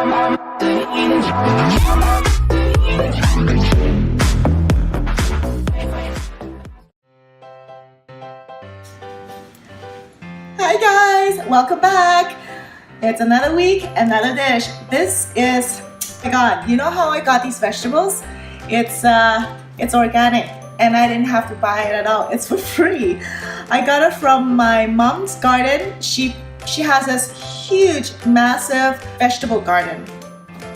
Hi guys, welcome back. It's another week, another dish. This is, oh my god, you know how I got these vegetables? It's organic and I didn't have to buy it at all. It's for free. I got it from my mom's garden. She has this huge, massive vegetable garden.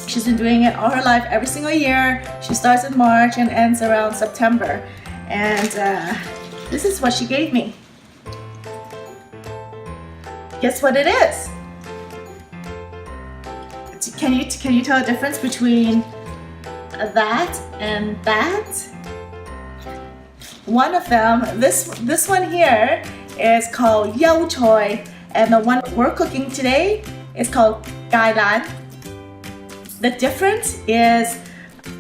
She's been doing it all her life, every single year. She starts in March and ends around September. And this is what she gave me. Guess what it is? Can you tell the difference between that and that? One of them, this one here is called Yao Choy, and the one we're cooking today is called Gai Lan. The difference is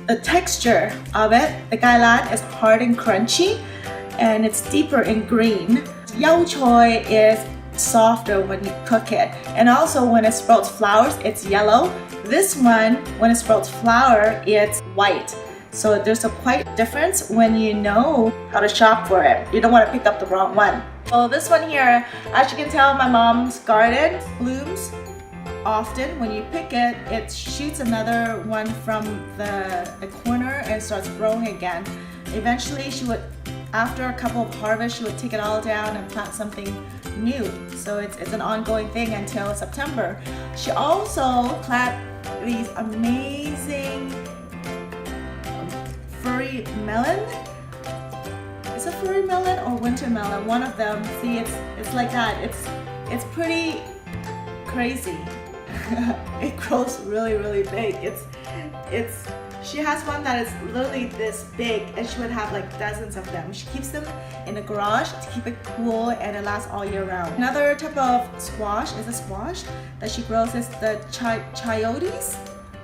the texture of it. The Gai Lan is hard and crunchy, and it's deeper in green. Yao Choy is softer when you cook it, and also when it sprouts flowers, it's yellow. This one, when it sprouts flower, it's white. So there's a quite difference when you know how to shop for it. You don't want to pick up the wrong one. So this one here, as you can tell, my mom's garden blooms often. When you pick it, it shoots another one from the corner and starts growing again. Eventually she would, after a couple of harvests, she would take it all down and plant something new. So it's an ongoing thing until September. She also planted these amazing furry melon. Is it furry melon or winter melon? One of them. See, it's like that. It's pretty crazy. It grows really big. She has one that is literally this big, and she would have like dozens of them. She keeps them in the garage to keep it cool, and it lasts all year round. Another type of squash is a squash that she grows is the chayotes.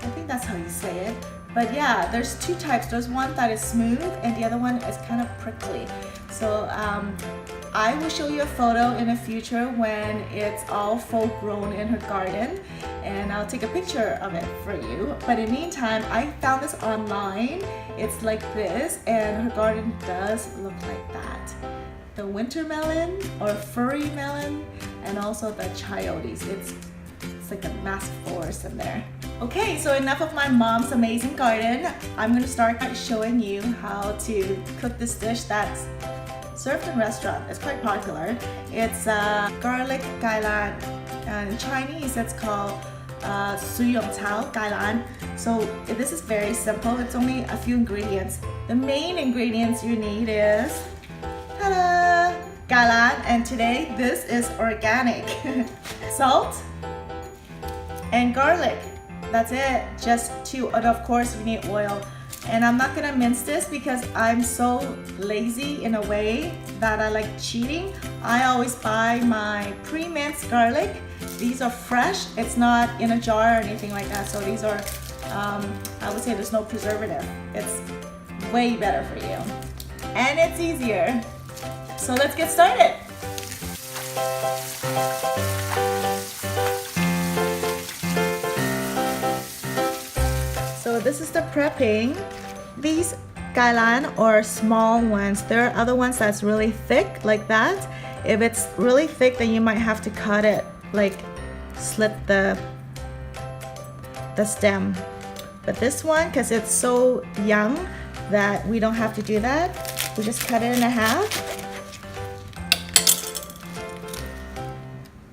I think that's how you say it. But yeah, there's two types. There's one that is smooth and the other one is kind of prickly. So I will show you a photo in the future when it's all full grown in her garden, and I'll take a picture of it for you. But in the meantime, I found this online. It's like this, and her garden does look like that. The winter melon or furry melon, and also the chayotes. It's like a massive forest in there. Okay, so enough of my mom's amazing garden. I'm gonna start by showing you how to cook this dish that's served in restaurant. It's quite popular. It's garlic Gai Lan. In Chinese, it's called Suyong Cao Gai Lan. So this is very simple. It's only a few ingredients. The main ingredients you need is ta-da! Gai Lan, and today this is organic. Salt and garlic. That's it, just two, and of course you need oil. And I'm not gonna mince this because I'm so lazy in a way that I like cheating. I always buy my pre-minced garlic. These are fresh, it's not in a jar or anything like that. So these are, I would say there's no preservative. It's way better for you. And it's easier. So let's get started. So this is the prepping. These Gai Lan are small ones. There are other ones that's really thick like that. If it's really thick, then you might have to cut it, like slit the stem. But this one, because it's so young that we don't have to do that, we just cut it in half.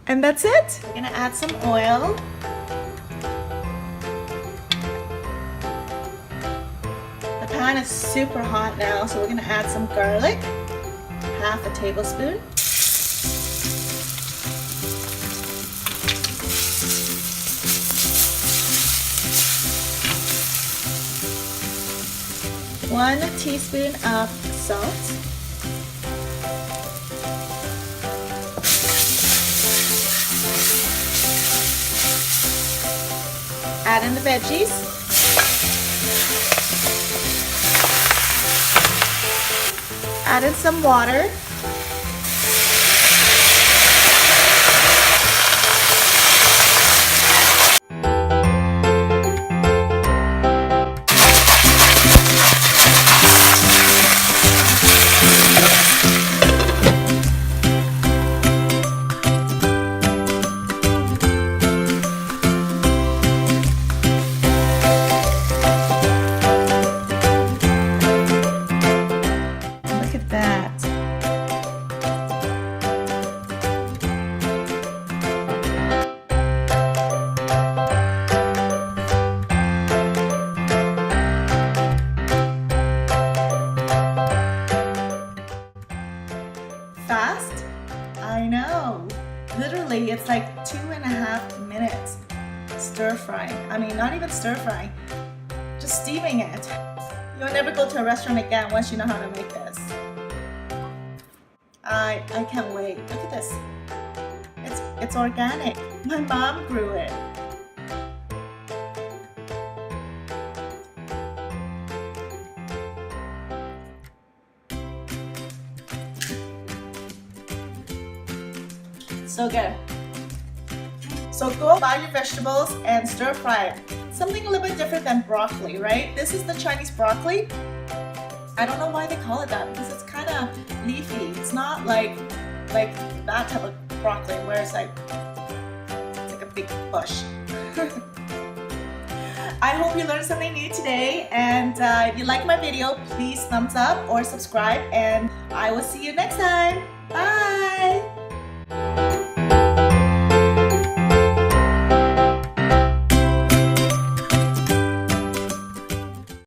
And that's it. We're gonna add some oil. The pan is super hot now, so we're gonna add some garlic, half a tablespoon. One teaspoon of salt. Add in the veggies. Add in some water. stir frying. I mean, not even stir frying, just steaming it. You'll never go to a restaurant again once you know how to make this. I can't wait. Look at this. It's organic. My mom grew it. So good. So go buy your vegetables and stir fry it. Something a little bit different than broccoli, right? This is the Chinese broccoli. I don't know why they call it that because it's kind of leafy. It's not like that type of broccoli where it's like a big bush. I hope you learned something new today, and if you like my video, please thumbs up or subscribe, and I will see you next time. Bye!